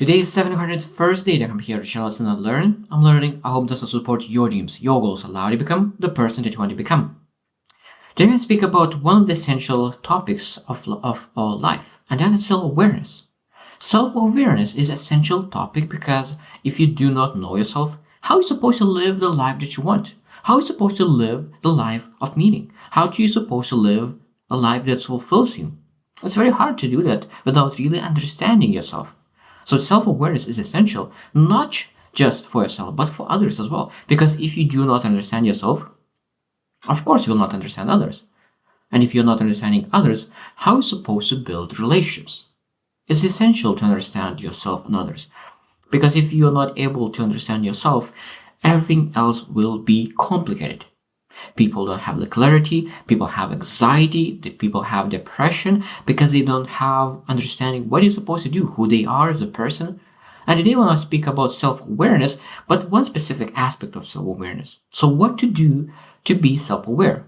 Today is 701st day that I'm here to share lessons and learn. I'm learning. I hope this will support your dreams, your goals, allow you to become the person that you want to become. Today I speak about one of the essential topics of all life, and that is self-awareness. Self-awareness is an essential topic because if you do not know yourself, how are you supposed to live the life that you want? How are you supposed to live the life of meaning? How are you supposed to live a life that fulfills you? It's very hard to do that without really understanding yourself. So self-awareness is essential, not just for yourself, but for others as well. Because if you do not understand yourself, of course you will not understand others. And if you're not understanding others, how are you supposed to build relationships? It's essential to understand yourself and others. Because if you're not able to understand yourself, everything else will be complicated. People don't have the clarity, people have anxiety, people have depression because they don't have understanding what you're supposed to do, who they are as a person. And today I want to speak about self-awareness, but one specific aspect of self-awareness. So what to do to be self-aware?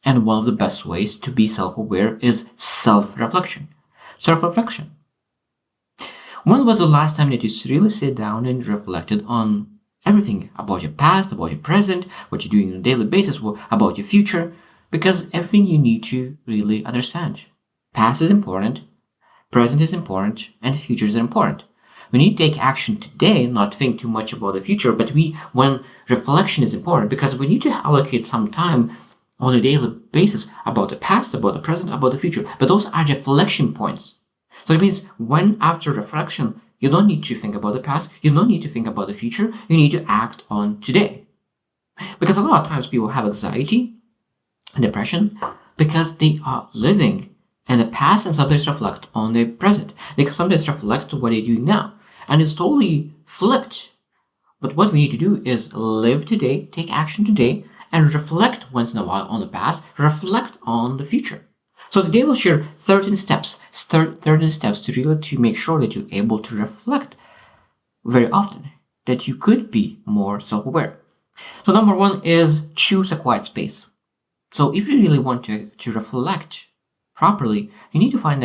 And one of the best ways to be self-aware is self-reflection. Self-reflection. When was the last time that you really sat down and reflected on everything about your past, about your present, what you're doing on a daily basis, about your future? Because everything you need to really understand. Past is important, present is important, and future is important. We need to take action today, not think too much about the future, but when reflection is important, because we need to allocate some time on a daily basis about the past, about the present, about the future. But those are reflection points. So it means when after reflection, you don't need to think about the past, you don't need to think about the future, you need to act on today. Because a lot of times people have anxiety and depression because they are living in the past and sometimes reflect on the present. They can sometimes reflect on what they're doing now. And it's totally flipped. But what we need to do is live today, take action today, and reflect once in a while on the past, reflect on the future. So today we'll share 13 steps to make sure that you're able to reflect very often, that you could be more self-aware. So number one is choose a quiet space. So if you really want to reflect properly, you need to find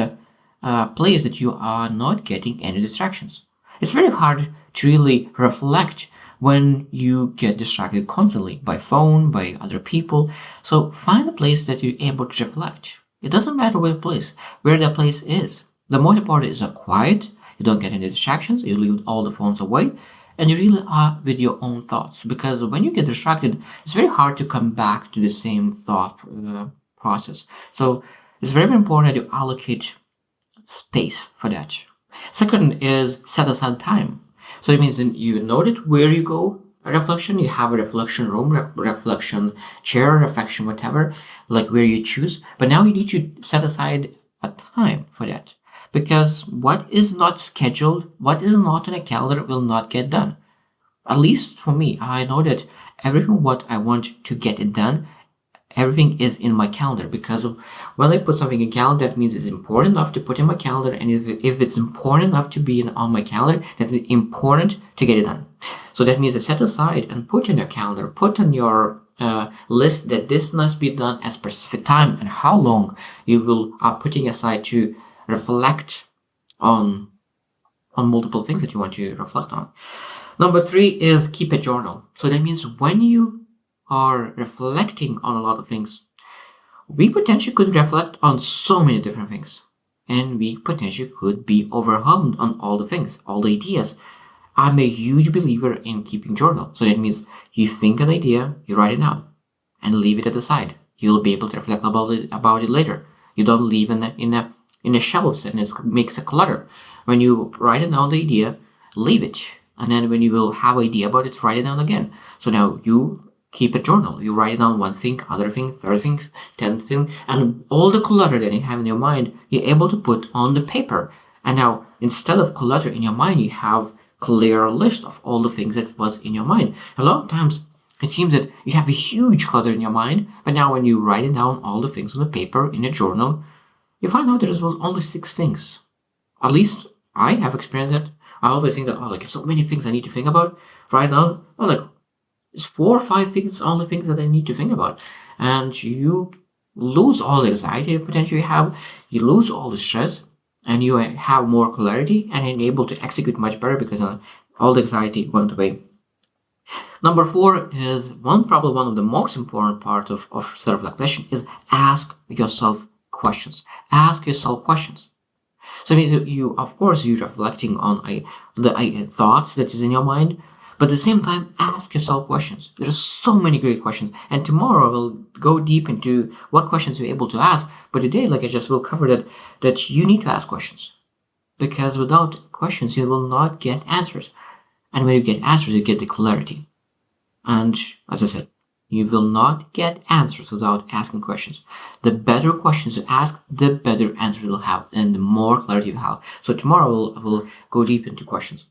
a place that you are not getting any distractions. It's very hard to really reflect when you get distracted constantly by phone, by other people. So find a place that you're able to reflect. It doesn't matter where the place is. The most important is quiet, you don't get any distractions, you leave all the phones away, and you really are with your own thoughts. Because when you get distracted, it's very hard to come back to the same thought process. So it's very important that you allocate space for that. Second is set aside time. So it means you noted where you go, a reflection, you have a reflection room, reflection chair, reflection whatever, like where you choose. But now you need to set aside a time for that. Because what is not scheduled, what is not on a calendar will not get done. At least for me, I know that everything what I want to get it done, everything is in my calendar, because when I put something in calendar, that means it's important enough to put in my calendar, and if it's important enough to be on my calendar, that means important to get it done. So that means to set aside and put in your calendar, put on your list that this must be done at a specific time, and how long you are putting aside to reflect on multiple things that you want to reflect on. Number three is keep a journal. So that means when you are reflecting on a lot of things, we potentially could reflect on so many different things, and we potentially could be overwhelmed on all the things, all the ideas. I'm a huge believer in keeping journal. So that means you think an idea, you write it down, and leave it at the side. You'll be able to reflect about it later. You don't leave in a shelves, and it makes a clutter. When you write it down the idea, leave it, and then when you will have an idea about it, write it down again. So now you keep a journal. You write down one thing, other thing, third thing, 10th thing, and all the clutter that you have in your mind, you're able to put on the paper. And now, instead of clutter in your mind, you have clear list of all the things that was in your mind. A lot of times, it seems that you have a huge clutter in your mind, but now when you write down all the things on the paper in a journal, you find out there's only 6 things. At least I have experienced that. I always think that, so many things I need to think about. Write down, it's 4 or 5 things, only things that I need to think about. And you lose all the anxiety you potentially have. You lose all the stress. and you have more clarity and are able to execute much better because all the anxiety went away. Number 4 is probably one of the most important parts of self-reflection is ask yourself questions. Ask yourself questions. So I mean, you of course you're reflecting on the thoughts that is in your mind, but at the same time, ask yourself questions. There are so many great questions, and tomorrow we'll go deep into what questions you're able to ask. But today, like I just will cover that you need to ask questions, because without questions, you will not get answers, and when you get answers, you get the clarity. And as I said, you will not get answers without asking questions. The better questions you ask, the better answers you'll have, and the more clarity you have. So tomorrow we'll go deep into questions.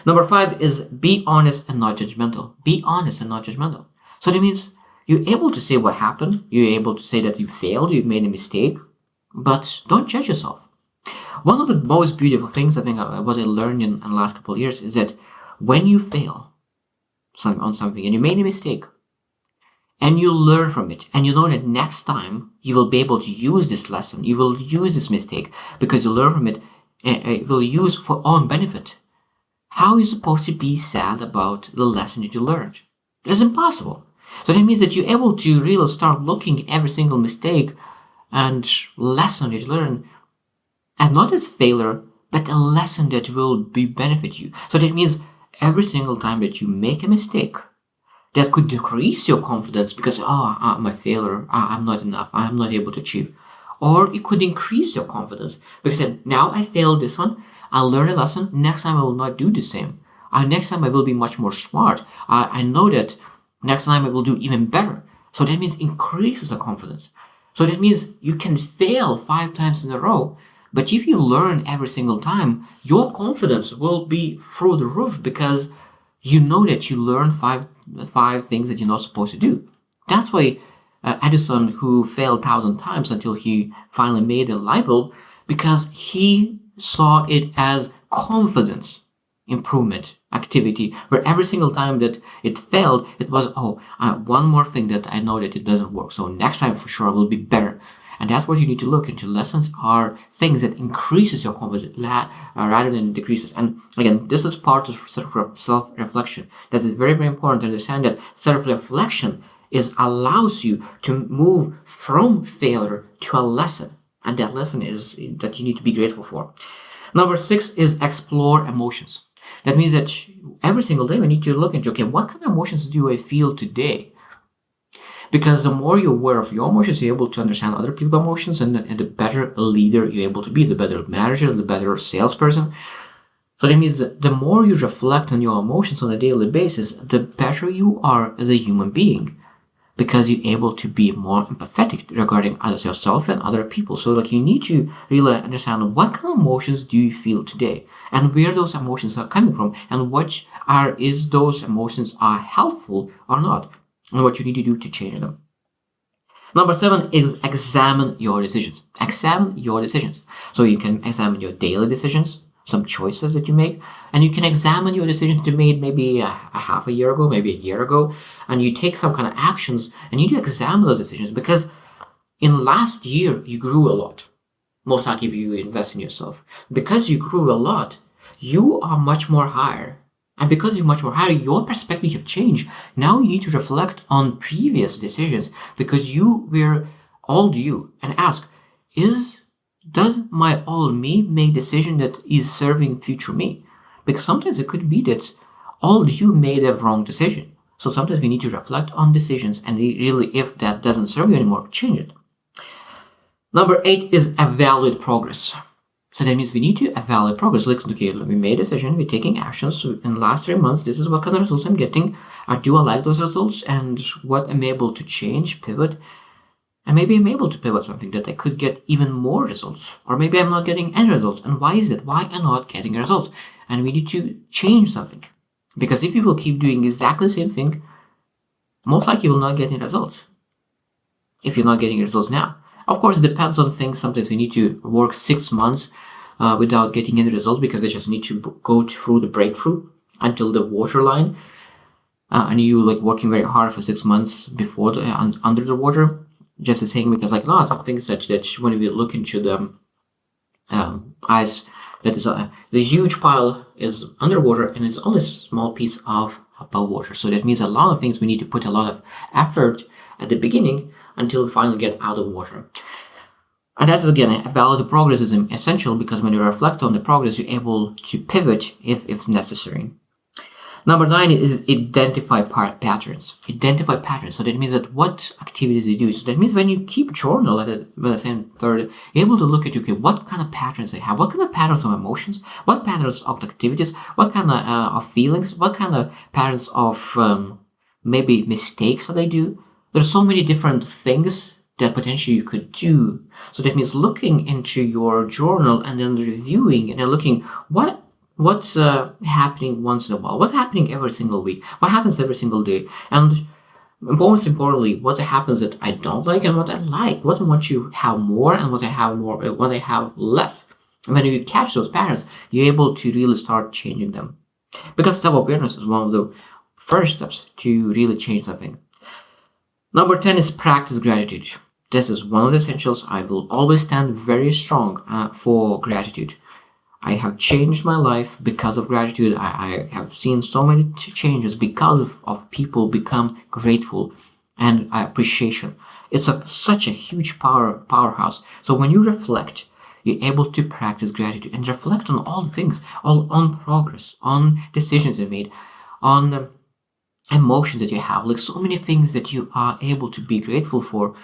Number 5 is be honest and not judgmental. Be honest and not judgmental. So that means you're able to say what happened. You're able to say that you failed, you made a mistake, but don't judge yourself. One of the most beautiful things I think what I learned in the last couple of years is that when you fail on something and you made a mistake, and you learn from it, and you know that next time you will be able to use this lesson, you will use this mistake because you learn from it, and it will use for own benefit. How are you supposed to be sad about the lesson that you learned? It's impossible. So that means that you're able to really start looking at every single mistake and lesson that you learn as not as failure, but a lesson that will benefit you. So that means every single time that you make a mistake, that could decrease your confidence because, I'm a failure, I'm not enough, I'm not able to achieve. Or it could increase your confidence because now I failed this one, I'll learn a lesson, next time I will not do the same. Next time I will be much more smart. I know that next time I will do even better. So that means increases the confidence. So that means you can fail 5 times in a row, but if you learn every single time, your confidence will be through the roof because you know that you learn five things that you're not supposed to do. That's why Edison, who failed 1,000 times until he finally made a light bulb, because he saw it as confidence improvement activity, where every single time that it failed, it was, one more thing that I know that it doesn't work. So next time for sure I will be better. And that's what you need to look into. Lessons are things that increases your confidence rather than decreases. And again, this is part of self-reflection. That is very, very important to understand that self-reflection allows you to move from failure to a lesson. And that lesson is that you need to be grateful for. Number 6 is explore emotions. That means that every single day we need to look into, what kind of emotions do I feel today? Because the more you're aware of your emotions, you're able to understand other people's emotions, and the better leader you're able to be, the better manager, the better salesperson. So that means that the more you reflect on your emotions on a daily basis, the better you are as a human being, because you're able to be more empathetic regarding yourself and other people. So you need to really understand what kind of emotions do you feel today, and where those emotions are coming from, and is those emotions are helpful or not, and what you need to do to change them. Number 7 is examine your decisions. Examine your decisions. So you can examine your daily decisions, some choices that you make, and you can examine your decisions you made maybe a half a year ago, maybe a year ago, and you take some kind of actions, and you need to examine those decisions because in last year you grew a lot. Most likely if you invest in yourself. Because you grew a lot, you are much more higher. And because you're much more higher, your perspective have changed. Now you need to reflect on previous decisions because you were old you and ask, does my old me make decision that is serving future me? Because sometimes it could be that old you made a wrong decision. So sometimes we need to reflect on decisions and really, if that doesn't serve you anymore, change it. Number 8 is evaluate progress. So that means we need to evaluate progress. We made a decision, we're taking actions. So in the last 3 months, this is what kind of results I'm getting. Do I like those results? And what I'm able to change, pivot? And maybe I'm able to pivot something that I could get even more results. Or maybe I'm not getting any results. And why is it? Why am I not getting results? And we need to change something. Because if you will keep doing exactly the same thing, most likely you will not get any results. If you're not getting results now. Of course, it depends on things. Sometimes we need to work 6 months without getting any results because we just need to go through the breakthrough until the waterline. And you working very hard for 6 months before under the water. Just the same because a lot of things such that when we look into ice that is the huge pile is underwater and it's only a small piece of above water. So that means a lot of things we need to put a lot of effort at the beginning until we finally get out of water. And that's again a valid progress is essential because when you reflect on the progress, you're able to pivot if it's necessary. Number 9 is identify patterns. Identify patterns. So that means that what activities you do. So that means when you keep journal at the same third, you're able to look at, okay, what kind of patterns I have, what kind of patterns of emotions, what patterns of activities, what kind of feelings, what kind of patterns of maybe mistakes that I do. There's so many different things that potentially you could do. So that means looking into your journal and then reviewing and then looking what's happening once in a while, what's happening every single week, what happens every single day, and most importantly, what happens that I don't like and what I like, what I want to have more and what I have less. And when you catch those patterns, you're able to really start changing them. Because self-awareness is one of the first steps to really change something. Number 10 is practice gratitude. This is one of the essentials. I will always stand very strong for gratitude. I have changed my life because of gratitude. I have seen so many changes because of people become grateful and appreciation. It's such a huge powerhouse. So when you reflect, you're able to practice gratitude and reflect on all things, on progress, on decisions you made, on emotions that you have, like so many things that you are able to be grateful for.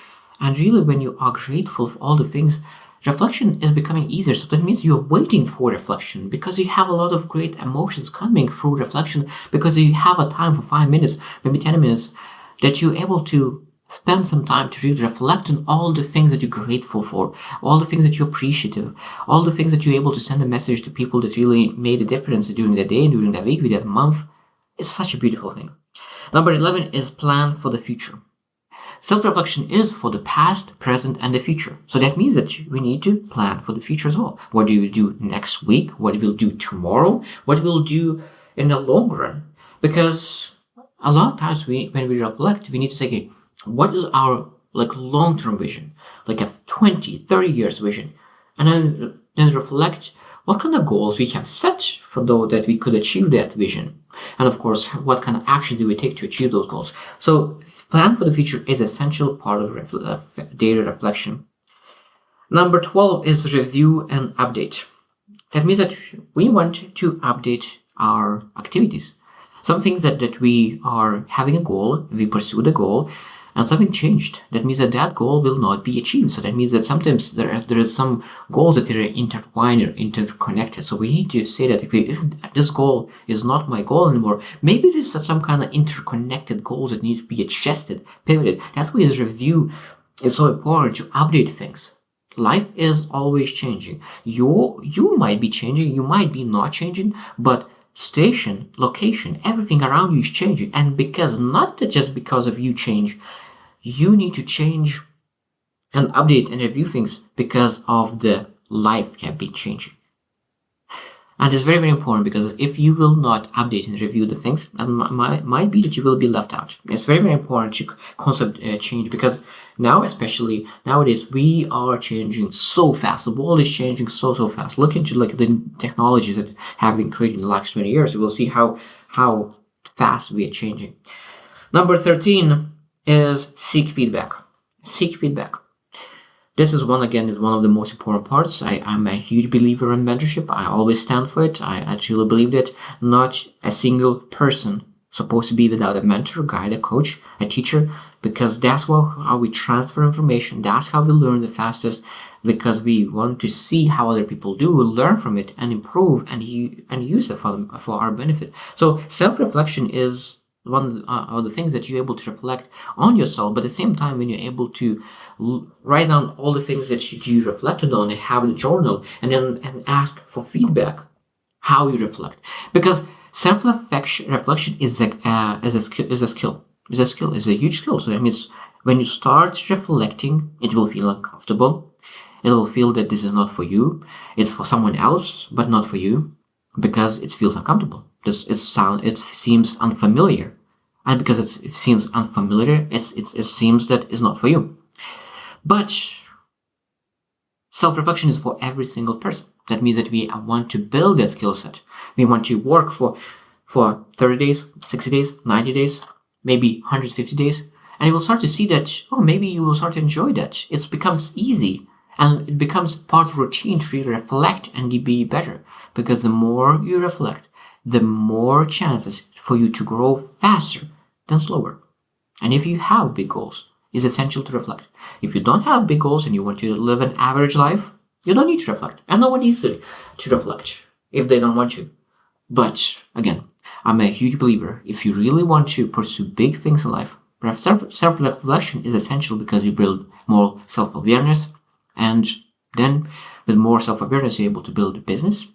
And really, when you are grateful for all the things, reflection is becoming easier. So that means you're waiting for reflection because you have a lot of great emotions coming through reflection because you have a time for 5 minutes, maybe 10 minutes, that you're able to spend some time to really reflect on all the things that you're grateful for, all the things that you're appreciative, all the things that you're able to send a message to people that really made a difference during the day, during the week, that month. It's such a beautiful thing. Number 11 is plan for the future. Self-reflection is for the past, present, and the future. So that means that we need to plan for the future as well. What do you do next week? What we'll do tomorrow? What we'll do in the long run? Because a lot of times when we reflect, we need to say, okay, what is our long-term vision? Like a 20, 30 years vision. And then reflect what kind of goals we have set for those that we could achieve that vision. And of course, what kind of action do we take to achieve those goals? So plan for the future is an essential part of daily reflection. Number 12 is review and update. That means that we want to update our activities. Some things that we are having a goal, we pursue the goal, and something changed. That means that goal will not be achieved. So that means that sometimes there is some goals that are intertwined or interconnected. So we need to say that if this goal is not my goal anymore, maybe there's some kind of interconnected goals that need to be adjusted, pivoted. That's why this review is so important to update things. Life is always changing. You might be changing, you might be not changing, but station, location, everything around you is changing. And not just because of you change, you need to change and update and review things because of the life have been changing. And it's very, very important because if you will not update and review the things, it might be that you will be left out. It's very, very important to concept change because now, especially nowadays, we are changing so fast. The world is changing so fast. Look into the technologies that have been created in the last 20 years. You will see how fast we are changing. Number 13 is seek feedback. Seek feedback. This is one of the most important parts. I'm a huge believer in mentorship. I always stand for it. I truly believe that not a single person supposed to be without a mentor, guide, a coach, a teacher, because that's how we transfer information. That's how we learn the fastest, because we want to see how other people do, we learn from it and improve and use it for our benefit. So self-reflection is one of the things that you're able to reflect on yourself, but at the same time, when you're able to write down all the things that you reflected on and have a journal and ask for feedback, how you reflect. Because self-reflection is a skill. It's a huge skill. So that means when you start reflecting, it will feel uncomfortable. It will feel that this is not for you. It's for someone else, but not for you, because it feels uncomfortable. It seems unfamiliar. And because it seems unfamiliar, it seems that it's not for you. But Self-reflection is for every single person. That means that we want to build that skill set. We want to work for 30 days, 60 days, 90 days, maybe 150 days. And you will start to see that, oh, maybe you will start to enjoy that. It becomes easy and it becomes part of routine to really reflect and be better. Because the more you reflect, the more chances for you to grow faster than slower. And if you have big goals, it's essential to reflect. If you don't have big goals and you want to live an average life, you don't need to reflect. And no one needs to reflect if they don't want to. But again, I'm a huge believer. If you really want to pursue big things in life, self-reflection is essential because you build more self-awareness. And then with more self-awareness, you're able to build a business.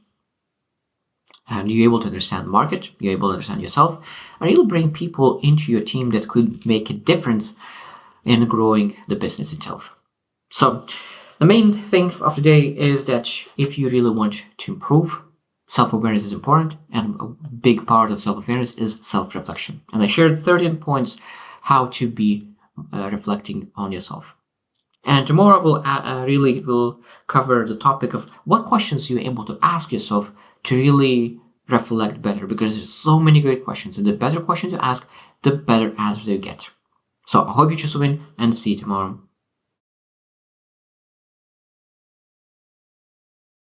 And you're able to understand the market, you're able to understand yourself, and you'll bring people into your team that could make a difference in growing the business itself. So the main thing of today is that if you really want to improve, self-awareness is important, and a big part of self-awareness is self-reflection. And I shared 13 points how to be reflecting on yourself. And tomorrow we'll cover the topic of what questions you're able to ask yourself to really reflect better, because there's so many great questions, and the better questions you ask, the better answers you get. So I hope you choose to win, and see you tomorrow.